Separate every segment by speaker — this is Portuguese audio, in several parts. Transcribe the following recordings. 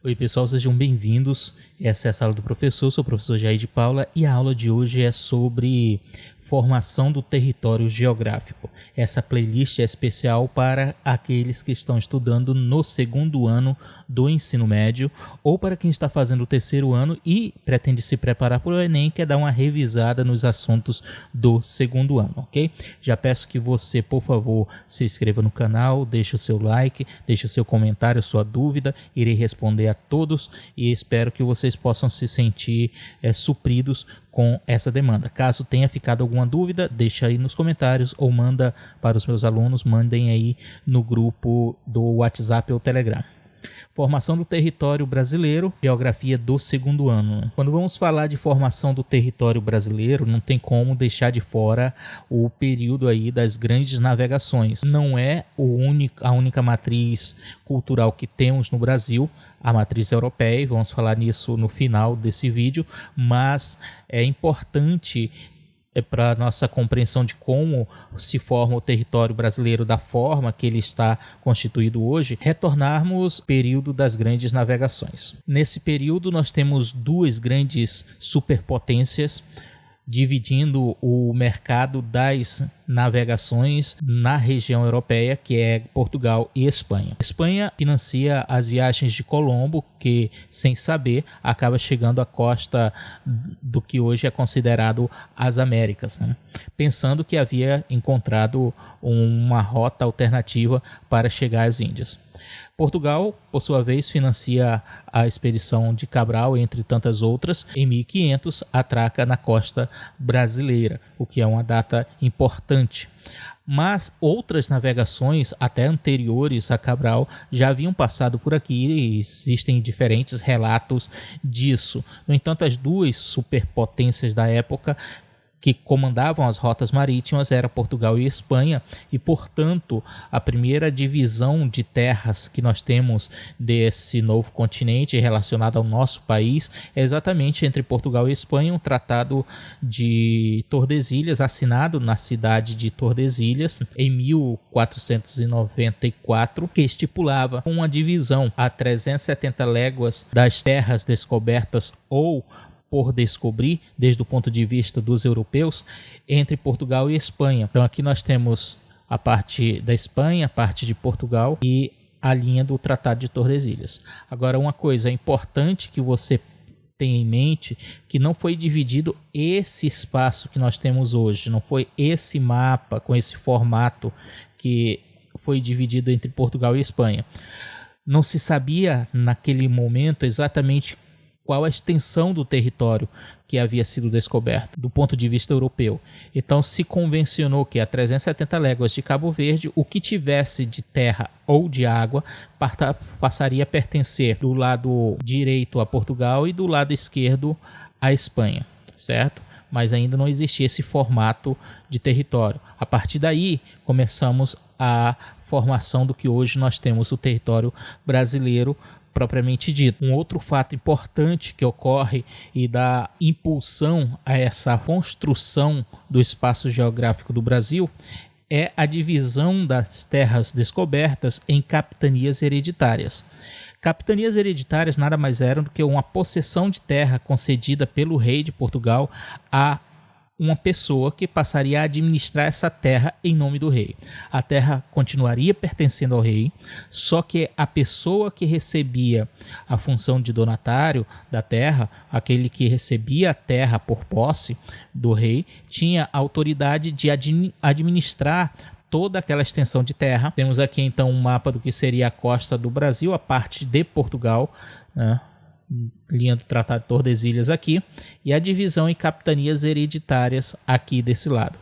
Speaker 1: Oi pessoal, sejam bem-vindos. Essa é a Sala do Professor, sou o professor Jair de Paula e a aula de hoje é sobre formação do território geográfico. Essa playlist é especial para aqueles que estão estudando no segundo ano do ensino médio ou para quem está fazendo o terceiro ano e pretende se preparar para o Enem e quer dar uma revisada nos assuntos do segundo ano, ok? Já peço que você, por favor, se inscreva no canal, deixe o seu like, deixe o seu comentário, sua dúvida, irei responder a todos e espero que vocês possam se sentir supridos com essa demanda. Caso tenha ficado alguma dúvida, deixa aí nos comentários ou manda para os meus alunos, mandem aí no grupo do WhatsApp ou Telegram. Formação do território brasileiro, geografia do segundo ano. Quando vamos falar de formação do território brasileiro, não tem como deixar de fora o período aí das grandes navegações. Não é a única matriz cultural que temos no Brasil, a matriz europeia, e vamos falar nisso no final desse vídeo, mas é importante para a nossa compreensão de como se forma o território brasileiro da forma que ele está constituído hoje, retornarmos ao período das grandes navegações. Nesse período nós temos duas grandes superpotências dividindo o mercado das navegações na região europeia, que é Portugal e Espanha. A Espanha financia as viagens de Colombo, que, sem saber, acaba chegando à costa do que hoje é considerado as Américas, né? Pensando que havia encontrado uma rota alternativa para chegar às Índias. Portugal, por sua vez, financia a expedição de Cabral, entre tantas outras. Em 1500, atraca na costa brasileira, o que é uma data importante. Mas outras navegações, até anteriores a Cabral, já haviam passado por aqui e existem diferentes relatos disso. No entanto, as duas superpotências da época que comandavam as rotas marítimas era Portugal e Espanha, e portanto a primeira divisão de terras que nós temos desse novo continente relacionado ao nosso país é exatamente entre Portugal e Espanha, um tratado de Tordesilhas assinado na cidade de Tordesilhas em 1494, que estipulava uma divisão a 370 léguas das terras descobertas ou por descobrir, desde o ponto de vista dos europeus, entre Portugal e Espanha. Então aqui nós temos a parte da Espanha, a parte de Portugal e a linha do Tratado de Tordesilhas. Agora, uma coisa importante que você tenha em mente, que não foi dividido esse espaço que nós temos hoje, não foi esse mapa com esse formato que foi dividido entre Portugal e Espanha. Não se sabia naquele momento exatamente qual a extensão do território que havia sido descoberto do ponto de vista europeu. Então se convencionou que a 370 léguas de Cabo Verde, o que tivesse de terra ou de água passaria a pertencer do lado direito a Portugal e do lado esquerdo à Espanha, certo? Mas ainda não existia esse formato de território. A partir daí começamos a formação do que hoje nós temos o território brasileiro propriamente dito. Um outro fato importante que ocorre e dá impulsão a essa construção do espaço geográfico do Brasil é a divisão das terras descobertas em capitanias hereditárias. Capitanias hereditárias nada mais eram do que uma possessão de terra concedida pelo rei de Portugal a uma pessoa que passaria a administrar essa terra em nome do rei. A terra continuaria pertencendo ao rei, só que a pessoa que recebia a função de donatário da terra, aquele que recebia a terra por posse do rei, tinha a autoridade de administrar toda aquela extensão de terra. Temos aqui então um mapa do que seria a costa do Brasil, a parte de Portugal, né? Linha do Tratado de Tordesilhas aqui, e a divisão em capitanias hereditárias aqui desse lado.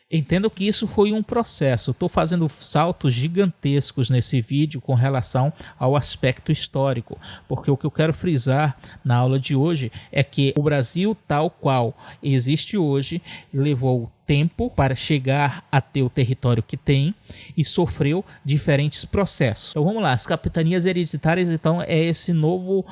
Speaker 1: Entendo que isso foi um processo. Estou fazendo saltos gigantescos nesse vídeo com relação ao aspecto histórico, porque o que eu quero frisar na aula de hoje é que o Brasil tal qual existe hoje levou tempo para chegar a ter o território que tem e sofreu diferentes processos. Então vamos lá, as capitanias hereditárias então é esse novo,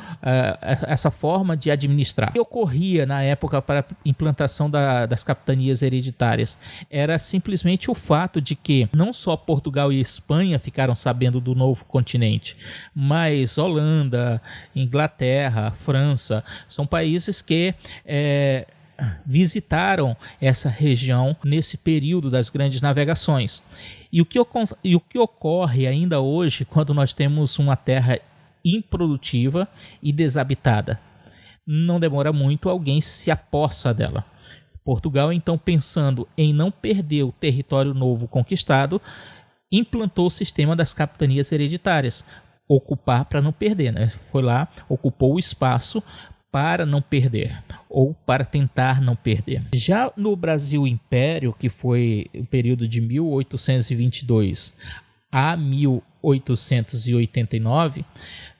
Speaker 1: essa forma de administrar. O que ocorria na época para a implantação das capitanias hereditárias era simplesmente o fato de que não só Portugal e Espanha ficaram sabendo do novo continente, mas Holanda, Inglaterra, França, são países que visitaram essa região nesse período das grandes navegações. E o que ocorre ainda hoje quando nós temos uma terra improdutiva e desabitada? Não demora muito, alguém se apossa dela. Portugal, então, pensando em não perder o território novo conquistado, implantou o sistema das capitanias hereditárias. Ocupar para não perder, né? Foi lá, ocupou o espaço para não perder, ou para tentar não perder. Já no Brasil Império, que foi o período de 1822 a 1889,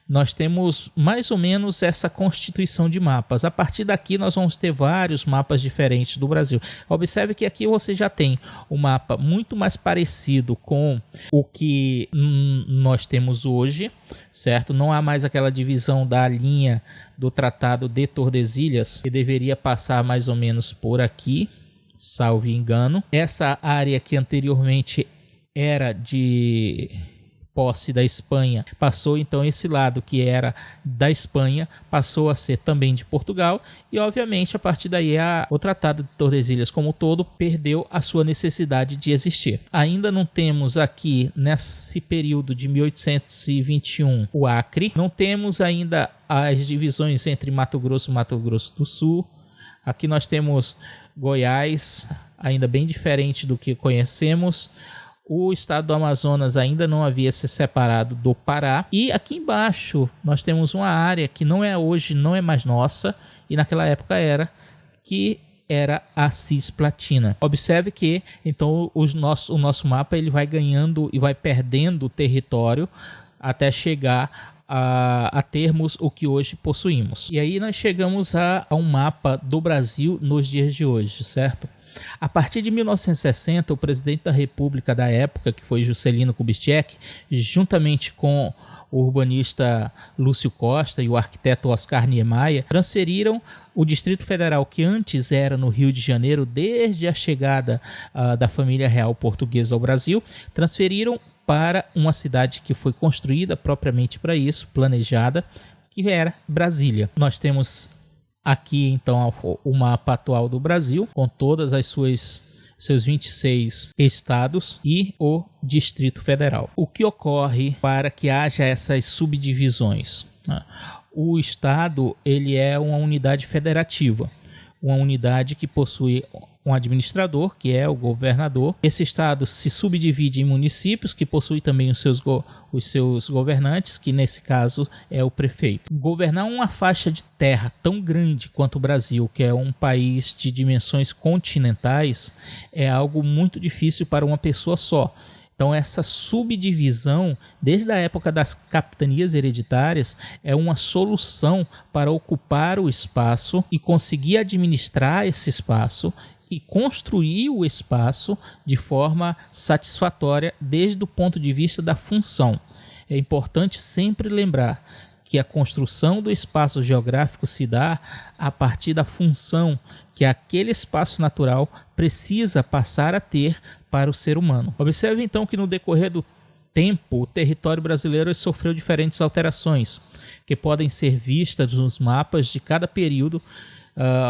Speaker 1: nós temos mais ou menos essa constituição de mapas. A partir daqui nós vamos ter vários mapas diferentes do Brasil. Observe que aqui você já tem um mapa muito mais parecido com o que nós temos hoje, certo? Não há mais aquela divisão da linha do Tratado de Tordesilhas, que deveria passar mais ou menos por aqui, salvo engano. Essa área que anteriormente era de posse da Espanha, passou então esse lado que era da Espanha, passou a ser também de Portugal, e obviamente a partir daí o Tratado de Tordesilhas como um todo perdeu a sua necessidade de existir. Ainda não temos aqui nesse período de 1821 o Acre, não temos ainda as divisões entre Mato Grosso e Mato Grosso do Sul. Aqui nós temos Goiás, ainda bem diferente do que conhecemos. O estado do Amazonas ainda não havia se separado do Pará. E aqui embaixo nós temos uma área que não é hoje, não é mais nossa, e naquela época que era a Cisplatina. Observe que então o nosso mapa ele vai ganhando e vai perdendo território até chegar a termos o que hoje possuímos. E aí nós chegamos a um mapa do Brasil nos dias de hoje, certo? A partir de 1960, o presidente da República da época, que foi Juscelino Kubitschek, juntamente com o urbanista Lúcio Costa e o arquiteto Oscar Niemeyer, transferiram o Distrito Federal, que antes era no Rio de Janeiro, desde a chegada da família real portuguesa ao Brasil, transferiram para uma cidade que foi construída propriamente para isso, planejada, que era Brasília. Nós temos aqui então o mapa atual do Brasil, com todas as seus 26 estados e o Distrito Federal. O que ocorre para que haja essas subdivisões? O estado ele é uma unidade federativa, uma unidade que possui um administrador, que é o governador. Esse estado se subdivide em municípios, que possui também os seus governantes, que nesse caso é o prefeito. Governar uma faixa de terra tão grande quanto o Brasil, que é um país de dimensões continentais, é algo muito difícil para uma pessoa só. Então essa subdivisão, desde a época das capitanias hereditárias, é uma solução para ocupar o espaço e conseguir administrar esse espaço e construir o espaço de forma satisfatória desde o ponto de vista da função. É importante sempre lembrar que a construção do espaço geográfico se dá a partir da função que aquele espaço natural precisa passar a ter para o ser humano. Observe então que no decorrer do tempo o território brasileiro sofreu diferentes alterações que podem ser vistas nos mapas de cada período.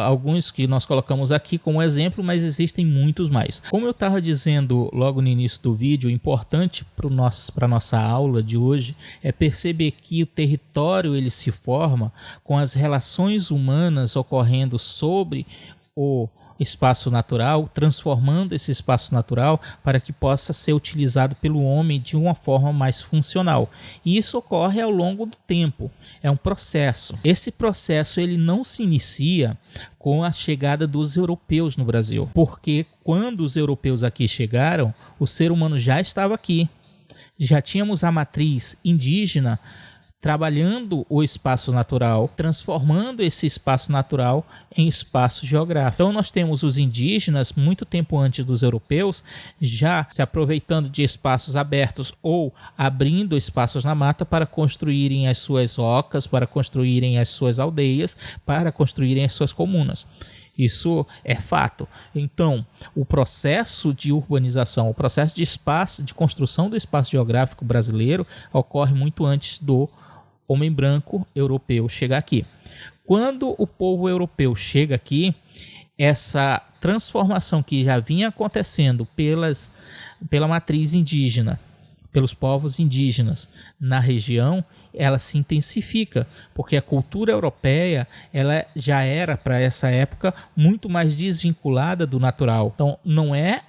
Speaker 1: Alguns que nós colocamos aqui como exemplo, mas existem muitos mais. Como eu estava dizendo logo no início do vídeo, o importante para a nossa aula de hoje é perceber que o território ele se forma com as relações humanas ocorrendo sobre o espaço natural, transformando esse espaço natural para que possa ser utilizado pelo homem de uma forma mais funcional. E isso ocorre ao longo do tempo, é um processo. Esse processo ele não se inicia com a chegada dos europeus no Brasil, porque quando os europeus aqui chegaram, o ser humano já estava aqui. Já tínhamos a matriz indígena trabalhando o espaço natural, transformando esse espaço natural em espaço geográfico. Então nós temos os indígenas, muito tempo antes dos europeus, já se aproveitando de espaços abertos ou abrindo espaços na mata para construírem as suas ocas, para construírem as suas aldeias, para construírem as suas comunas. Isso é fato. Então, o processo de urbanização, o processo de espaço, de construção do espaço geográfico brasileiro ocorre muito antes do homem branco europeu chegar aqui. Quando o povo europeu chega aqui, essa transformação que já vinha acontecendo pela matriz indígena, pelos povos indígenas na região, ela se intensifica, porque a cultura europeia ela já era, para essa época, muito mais desvinculada do natural. Então, não é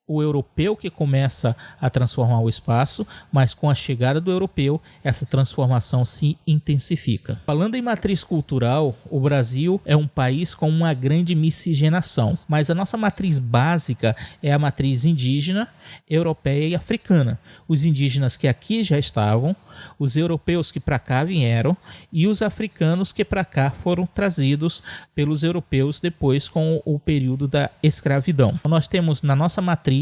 Speaker 1: o europeu que começa a transformar o espaço, mas com a chegada do europeu, essa transformação se intensifica. Falando em matriz cultural, o Brasil é um país com uma grande miscigenação, mas a nossa matriz básica é a matriz indígena, europeia e africana. Os indígenas que aqui já estavam, os europeus que para cá vieram e os africanos que para cá foram trazidos pelos europeus depois com o período da escravidão. Então, nós temos na nossa matriz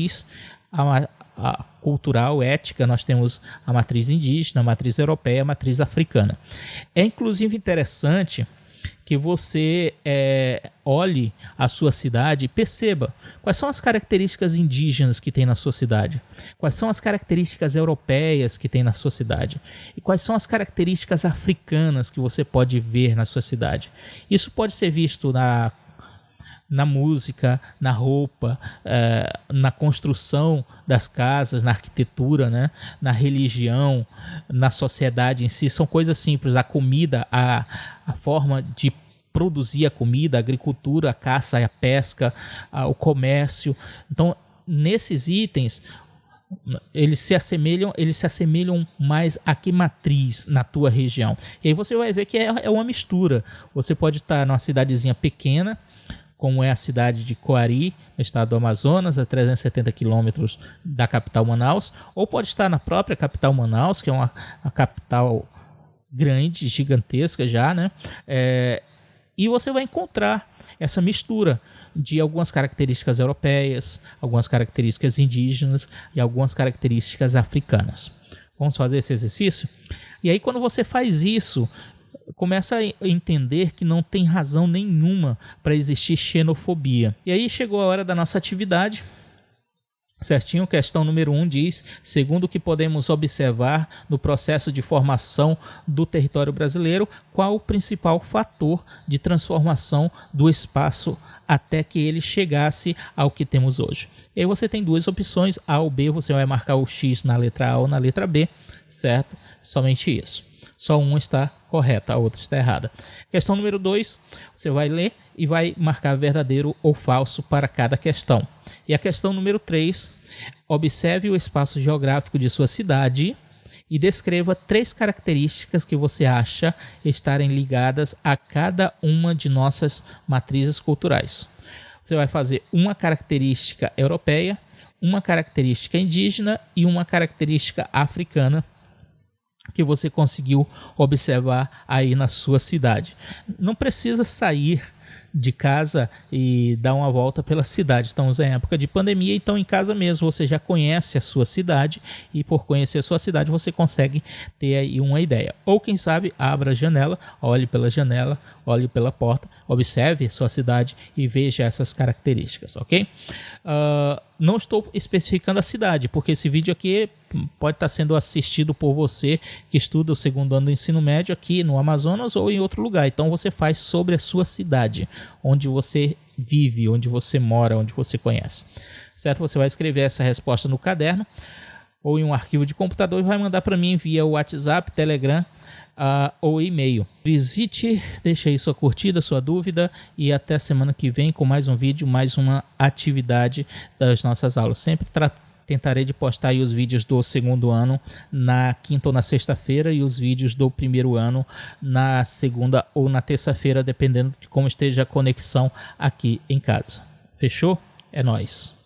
Speaker 1: a cultural, ética, nós temos a matriz indígena, a matriz europeia, a matriz africana. É inclusive interessante que você olhe a sua cidade e perceba quais são as características indígenas que tem na sua cidade, quais são as características europeias que tem na sua cidade e quais são as características africanas que você pode ver na sua cidade. Isso pode ser visto na música, na roupa, na construção das casas, na arquitetura, né? Na religião, na sociedade em si. São coisas simples. A comida, a forma de produzir a comida, a agricultura, a caça e a pesca, o comércio. Então, nesses itens, eles se assemelham mais a que matriz na tua região. E aí você vai ver que é uma mistura. Você pode estar numa cidadezinha pequena, como é a cidade de Coari, no estado do Amazonas, a 370 quilômetros da capital Manaus, ou pode estar na própria capital Manaus, que é uma capital grande, gigantesca já, né? E você vai encontrar essa mistura de algumas características europeias, algumas características indígenas e algumas características africanas. Vamos fazer esse exercício? E aí, quando você faz isso, começa a entender que não tem razão nenhuma para existir xenofobia. E aí chegou a hora da nossa atividade. Certinho, questão número 1 diz: segundo o que podemos observar no processo de formação do território brasileiro, qual o principal fator de transformação do espaço até que ele chegasse ao que temos hoje? E aí você tem duas opções, A ou B, você vai marcar o X na letra A ou na letra B, certo? Somente isso. Só uma está correta, a outra está errada. Questão número 2, você vai ler e vai marcar verdadeiro ou falso para cada questão. E a questão número 3, observe o espaço geográfico de sua cidade e descreva 3 características que você acha estarem ligadas a cada uma de nossas matrizes culturais. Você vai fazer uma característica europeia, uma característica indígena e uma característica africana que você conseguiu observar aí na sua cidade. Não precisa sair de casa e dar uma volta pela cidade. Estamos em época de pandemia, então em casa mesmo você já conhece a sua cidade e por conhecer a sua cidade você consegue ter aí uma ideia. Ou quem sabe, abra a janela, olhe pela janela, olhe pela porta, observe a sua cidade e veja essas características, ok? Não estou especificando a cidade, porque esse vídeo aqui pode estar sendo assistido por você que estuda o 2º ano do ensino médio aqui no Amazonas ou em outro lugar. Então você faz sobre a sua cidade, onde você vive, onde você mora, onde você conhece. Certo? Você vai escrever essa resposta no caderno ou em um arquivo de computador e vai mandar para mim via WhatsApp, Telegram ou e-mail. Visite, deixe aí sua curtida, sua dúvida e até semana que vem com mais um vídeo, mais uma atividade das nossas aulas. Sempre tentarei de postar aí os vídeos do 2º ano na quinta ou na sexta-feira e os vídeos do 1º ano na segunda ou na terça-feira, dependendo de como esteja a conexão aqui em casa. Fechou? É nóis!